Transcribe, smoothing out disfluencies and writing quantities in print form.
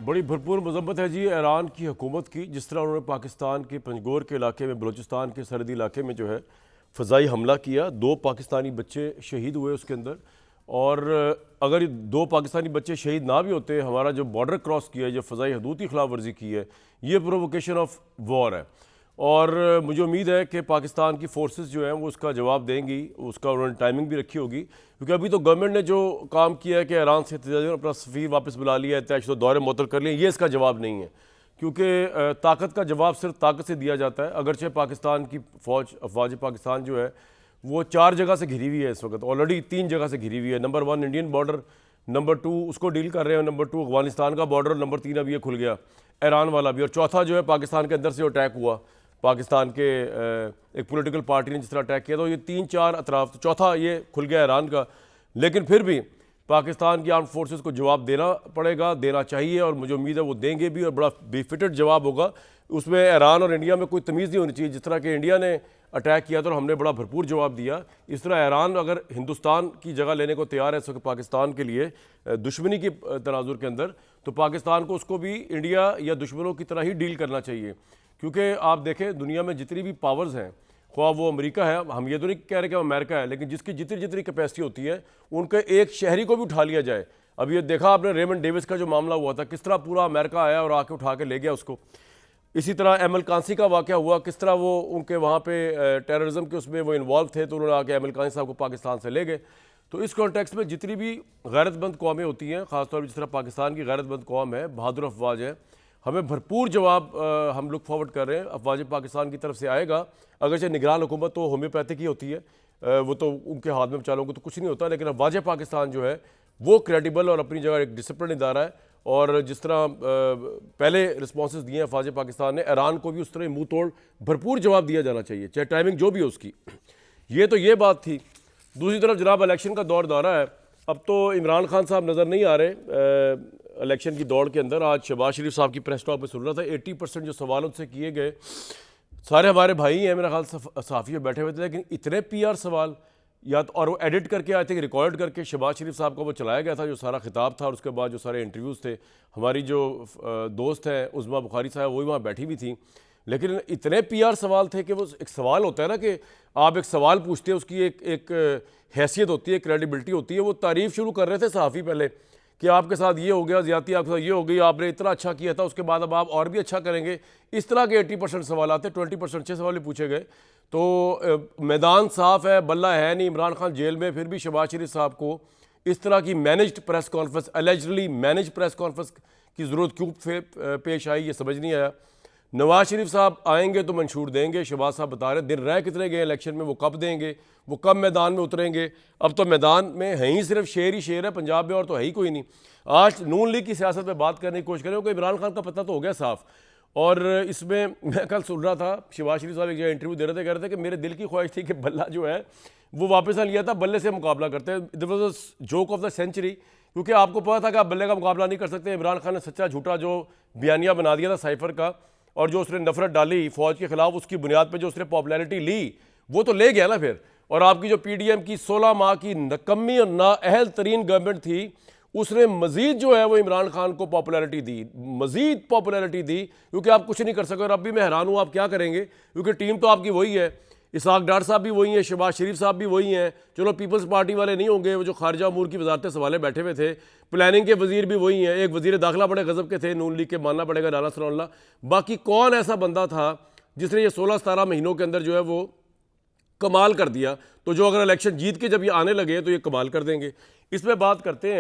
बड़ी भरपूर मजम्मत है जी ईरान की हुकूमत की, जिस तरह उन्होंने पाकिस्तान के पंजगोर के इलाके में, बलूचिस्तान के सरहदी इलाके में जो है फ़ज़ाई हमला किया। 2 पाकिस्तानी बच्चे शहीद हुए उसके अंदर। और अगर 2 पाकिस्तानी बच्चे शहीद ना भी होते, हमारा जो बॉर्डर क्रॉस किया है, जो फ़ज़ाई हदूद की खिलाफ वर्जी की है, ये प्रोवोकेशन ऑफ वॉर है। और मुझे उम्मीद है कि पाकिस्तान की फोर्सेस जो हैं वो उसका जवाब देंगी। उसका उन्होंने टाइमिंग भी रखी होगी, क्योंकि अभी तो गवर्नमेंट ने जो काम किया है कि ईरान से अपना सफ़ीर वापस बुला लिया है, तयशुदा दौरे मुअत्तल कर लिए, ये इसका जवाब नहीं है। क्योंकि ताकत का जवाब सिर्फ ताकत से दिया जाता है। अगरचे पाकिस्तान की फ़ौज, अफवाज पाकिस्तान जो है वो 4 जगह से घिरी हुई है इस वक्त, ऑलरेडी 3 जगह से घिरी हुई है। नंबर 1 इंडियन बॉर्डर, नंबर 2 उसको डील कर रहे हैं, नंबर 2 अफगानिस्तान का बॉर्डर, नंबर 3 अब ये खुल गया ईरान वाला भी, और चौथा जो है पाकिस्तान के अंदर से अटैक हुआ। पाकिस्तान के एक पॉलिटिकल पार्टी ने जिस तरह अटैक किया, तो ये 3-4 अतराफ, तो चौथा ये खुल गया ईरान का। लेकिन फिर भी पाकिस्तान की आर्म फोर्सेस को जवाब देना पड़ेगा, देना चाहिए, और मुझे उम्मीद है वो देंगे भी, और बड़ा बेफिटेड जवाब होगा। उसमें ईरान और इंडिया में कोई तमीज़ नहीं होनी चाहिए। जिस तरह के इंडिया ने अटैक किया तो हमने बड़ा भरपूर जवाब दिया, इस तरह ईरान अगर हिंदुस्तान की जगह लेने को तैयार है इस वक्त पाकिस्तान के लिए दुश्मनी की तनाजुर के अंदर, तो पाकिस्तान को उसको भी इंडिया या दुश्मनों की तरह ही डील करना चाहिए। क्योंकि आप देखें दुनिया में जितनी भी पावर्स हैं, ख्वाह वो अमेरिका है, हम ये तो नहीं कह रहे कि वो अमेरिका है, लेकिन जिसकी जितनी जितनी कैपेसिटी होती है उनके एक शहरी को भी उठा लिया जाए। अब ये देखा आपने रेमंड डेविस का जो मामला हुआ था, किस तरह पूरा अमेरिका आया और आके उठा के ले गया उसको। इसी तरह एमएल कांसी का वाक़या हुआ, किस तरह वो उनके वहाँ पे टेररिज्म के उसमें वो इन्वॉल्व थे, तो उन्होंने आके एमएल कांसी साहब को पाकिस्तान से ले गए। तो इस कॉन्टेक्स्ट में जितनी भी गैरतमंद कौमें होती हैं, ख़ासतौर पर जिस तरह पाकिस्तान की गैरतमंद कौम है, बहादुर अफवाज है, हमें भरपूर जवाब हम लुक फॉरवर्ड कर रहे हैं अफवाज पाकिस्तान की तरफ से आएगा। अगरचे निगरान हुकूमत तो होम्योपैथिक ही होती है, वो तो उनके हाथ में चालों को तो कुछ नहीं होता, लेकिन अफवाज पाकिस्तान जो है वो क्रेडिबल और अपनी जगह एक डिसिप्लिन इदारा है। और जिस तरह पहले रिस्पॉन्सेज दिए अफवाज पाकिस्तान ने, ईरान को भी उस तरह मुंह तोड़ भरपूर जवाब दिया जाना चाहिए, चाहे टाइमिंग जो भी हो उसकी। ये तो ये बात थी। दूसरी तरफ जनाब इलेक्शन का दौर दौरा है। अब तो इमरान खान साहब नज़र नहीं आ रहे इलेक्शन की दौड़ के अंदर। आज शहबाज शरीफ साहब की प्रेस टॉक में सुन रहा था, 80% जो सवाल उनसे किए गए, सारे हमारे भाई हैं मेरा ख्याल सहाफ़ी बैठे हुए थे, लेकिन इतने PR सवाल या तो, और वो एडिट करके आई थिंक रिकॉर्ड करके शहबाज शरीफ साहब का वो चलाया गया था, जो सारा खिताब था, और उसके बाद जो सारे इंटरव्यूज़ थे। हमारी जो दोस्त हैं उज़मा बुखारी साहब, वही वहाँ बैठी भी थी, लेकिन इतने PR सवाल थे कि वो एक सवाल होता है ना कि आप एक सवाल पूछते हैं, उसकी एक हैसियत होती है, क्रेडिबिलिटी होती है। वो तारीफ़ शुरू कर रहे थे सहाफ़ी पहले कि आपके साथ ये हो गया, ज़्यादती आपके साथ ये हो गई, आपने इतना अच्छा किया था, उसके बाद अब आप और भी अच्छा करेंगे। इस तरह के 80% सवाल आते, 20% अच्छे सवाल भी पूछे गए। तो मैदान साफ़ है, बल्ला है नहीं, इमरान खान जेल में, फिर भी शहबाज शरीफ साहब को इस तरह की managed press conference, allegedly manage press conference की ज़रूरत क्यों पेश आई, ये समझ नहीं आया। नवाज शरीफ साहब आएंगे तो मंशूर देंगे, शहबाज साहब बता रहे दिन रह कितने गए इलेक्शन में, वो कब देंगे, वो कब मैदान में उतरेंगे। अब तो मैदान में है ही सिर्फ शेर ही शेर है पंजाब में, और तो है ही कोई नहीं। आज नून लीग की सियासत में बात करने की कोशिश करें, क्योंकि इमरान खान का पता तो हो गया साफ। और इसमें मैं कल सुन रहा था, शहबाज शरीफ साहब एक जगह इंटरव्यू दे रहे थे, कह रहे थे कि मेरे दिल की ख्वाहिश थी कि बल्ला जो है वो वापस आ लिया था, बल्ले से मुकाबला करते हैं। This was the joke of the century, क्योंकि आपको पता था कि आप बल्ले का मुकाबला नहीं कर सकते। इमरान खान ने सच्चा झूठा जो बयानिया बना दिया था साइफर का, और जो उसने नफरत डाली फौज के खिलाफ, उसकी बुनियाद पर जो उसने पॉपुलैरिटी ली, वो तो ले गया ना फिर। और आपकी जो PDM की 16 माह की नकम्मी और नाअहल तरीन गवर्नमेंट थी, उसने मजीद जो है वो इमरान खान को पॉपुलैरिटी दी, मजीद पॉपुलैरिटी दी, क्योंकि आप कुछ नहीं कर सके। और अब भी मैं हैरान हूँ आप क्या करेंगे, क्योंकि टीम तो आपकी वही है, इसहाक डार साहब भी वही हैं, शहबाज शरीफ साहब भी वही हैं। चलो पीपल्स पार्टी वाले नहीं होंगे, वो जो खारजा अमूर की वजारत संभाले बैठे हुए थे, प्लानिंग के वजीर भी वही हैं। एक वजीर दाखिला बड़े गजब के थे, नून लीग के, मानना पड़ेगा, राना सनाउल्लाह। बाकी कौन ऐसा बंदा था जिसने ये 16-17 महीनों के अंदर जो है वो कमाल कर दिया। तो जो अगर इलेक्शन जीत के जब ये आने लगे तो ये कमाल कर देंगे। इसमें बात करते हैं।